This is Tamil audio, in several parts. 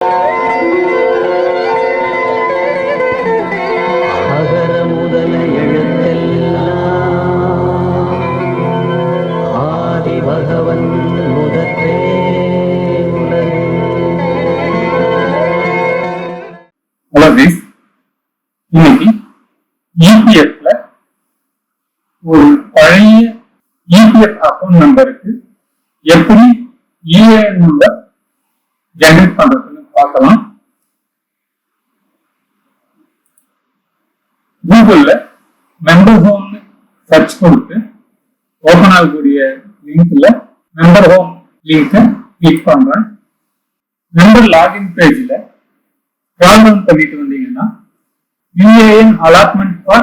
இன்னைக்கு EPF ஒரு பழைய EPF அக்கௌண்ட் நம்பருக்கு எப்படி UAN நம்பர் ஜெனரேட் பண்றதுன்னு பார்க்கலாம். கூகுள்ல மெம்பர் ஹோம் சர்ச் கொடுத்து ஓபன் ஆகக்கூடிய லிங்க்ல மெம்பர் ஹோம் லிங்கை கிளிக் பண்றேன். மெம்பர் லாகின் பேஜ்ல ஸ்க்ரால் டவுன் பண்ணிட்டு வந்தீங்கன்னா UAN allotment for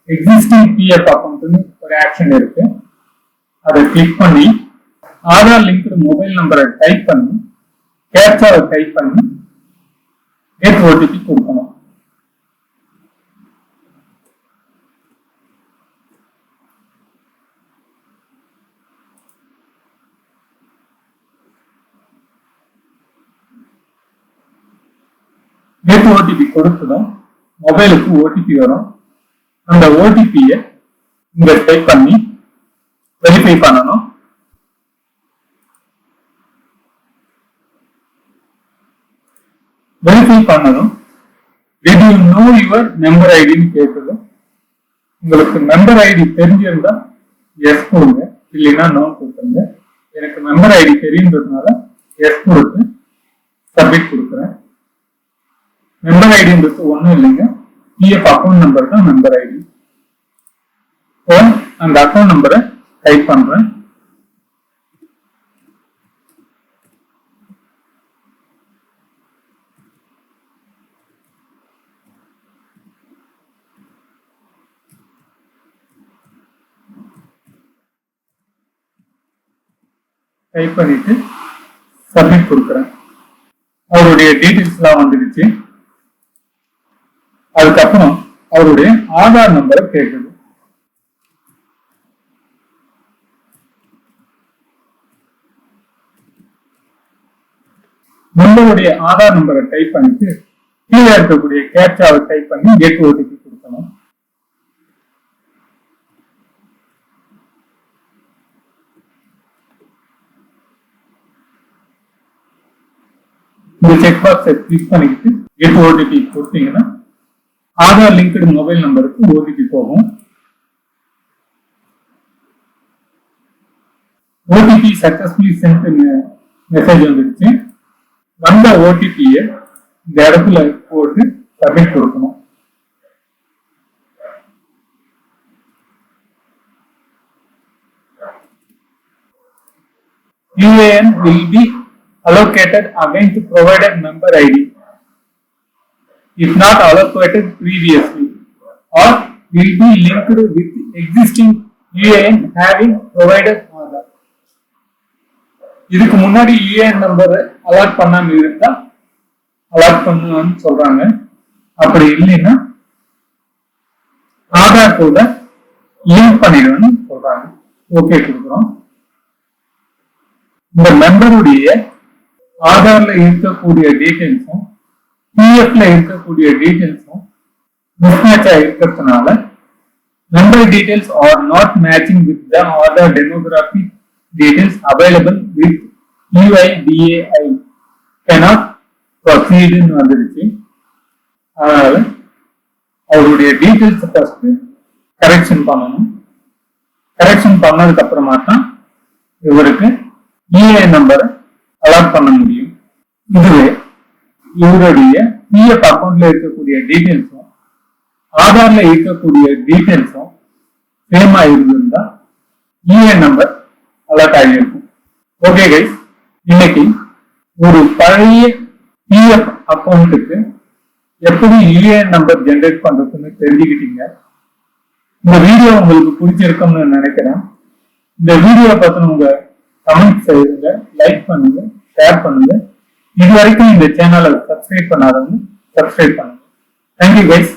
existing PF account ஒரு ஆக்ஷன் இருக்கு. அதை கிளிக் பண்ணி ஆதார் லிங்க் மொபைல் நம்பரை டைப் பண்ணி கேப்சாவை டைப் பண்ணி கெட் ஓடிபி கொடுக்கணும். கெட் ஓடிபி கொடுத்ததும் மொபைலுக்கு ஓடிபி வரும். அந்த ஓடிபியை இங்க டைப் பண்ணி வெரிஃபை பண்ணணும். வெரிஃபை பண்ணதும் did you know your member ஐடின்னு கேட்குது. உங்களுக்கு மெம்பர் ஐடி தெரிஞ்சிருந்தா எஸ் கொடுங்க, இல்லைன்னா நோ கொடுத்துருங்க. எனக்கு மெம்பர் ஐடி தெரியுன்றதுனால எஸ் கொடுத்து சப்மிட் கொடுக்குறேன். மெம்பர் ஐடின்றது ஒன்றும் இல்லைங்க, PF அக்கௌண்ட் நம்பர் தான் மெம்பர் ஐடி. அந்த அக்கௌண்ட் நம்பரை டைப் பண்றேன். டைப் பண்ணிட்டு சப்மிட் கொடுக்குறேன். அவருடைய டீடைல்ஸ் எல்லாம் வந்துடுச்சு. அதுக்கப்புறம் அவருடைய ஆதார் நம்பரை கேட்குது. உங்களுடைய ஆதார் நம்பரை டைப் பண்ணிட்டு கீழே இருக்கக்கூடிய கேப்சாவை டைப் பண்ணி கெட் ஓடிபி கொடுக்கணும். இந்த செக் பாக்ஸை கிளிக் பண்ணிட்டு கெட் ஓடிபி கொடுத்தீங்கன்னா ஆதார் லிங்க்டு மொபைல் நம்பருக்கு ஓடிபி போகும். ஓடிபி சக்சஸ்ஃபுல்லி சென்ட் மெசேஜ் வந்துடுச்சு. வந்த ஓடிபியை இந்த இடத்துல போட்டு சப்மிட் கொடுக்கணும். UAN will be allocated against provided member ID if not allocated previously or will be linked with existing UAN having provided Aadhaar. இதுக்கு முன்னாடி UAN நம்பர் அலாட் பண்ணாம இருந்தா அலாட் பண்ணுவான்னு சொல்றாங்க. அப்படி இல்லைன்னா ஆதார் கூட லிங்க் பண்ணிடுவேன்னு சொல்றாங்க. ஓகே கொடுக்குறோம். இந்த மெம்பருடைய ஆதார்ல இருக்கக்கூடிய டீடைல்ஸும் PFல இருக்கக்கூடிய டீடைல்ஸும் மிஸ்மேட்ச் இருக்கிறதுனால member details R not matching with the Aadhaar demographic details available with UIDAI cannot proceed ன்னு வந்துருச்சு. அதனால அவருடைய டீடைல்ஸ் ஃபர்ஸ்ட் கரெக்ஷன் பண்ணணும். கரெக்ஷன் பண்ணதுக்கு அப்புறமா தான் இவருக்கு UAN நம்பரை அலாட் பண்ண முடியும். இதுவே இவருடைய PF அக்கௌண்ட்ல இருக்கக்கூடிய டீடைல்ஸும் ஆதார்ல இருக்கக்கூடிய டீடைல்ஸும் சேமா இருந்திருந்தா UAN நம்பர் அலர்ட் ஆகியிருக்கும். ஓகே கைஸ், இன்னைக்கு ஒரு பழைய PF அக்கௌண்ட்டுக்கு எப்படி UAN நம்பர் ஜெனரேட் பண்றதுன்னு தெரிஞ்சுக்கிட்டீங்க. இந்த வீடியோ உங்களுக்கு பிடிச்சிருக்கும்னு நினைக்கிறேன். இந்த வீடியோ பத்தின உங்க கமெண்ட் செய்யுங்க, லைக் பண்ணுங்க, ஷேர் பண்ணுங்க. இது வரைக்கும் இந்த சேனலை சப்ஸ்கிரைப் பண்ணாதவங்க சப்ஸ்கிரைப் பண்ணுங்க. Thank you guys.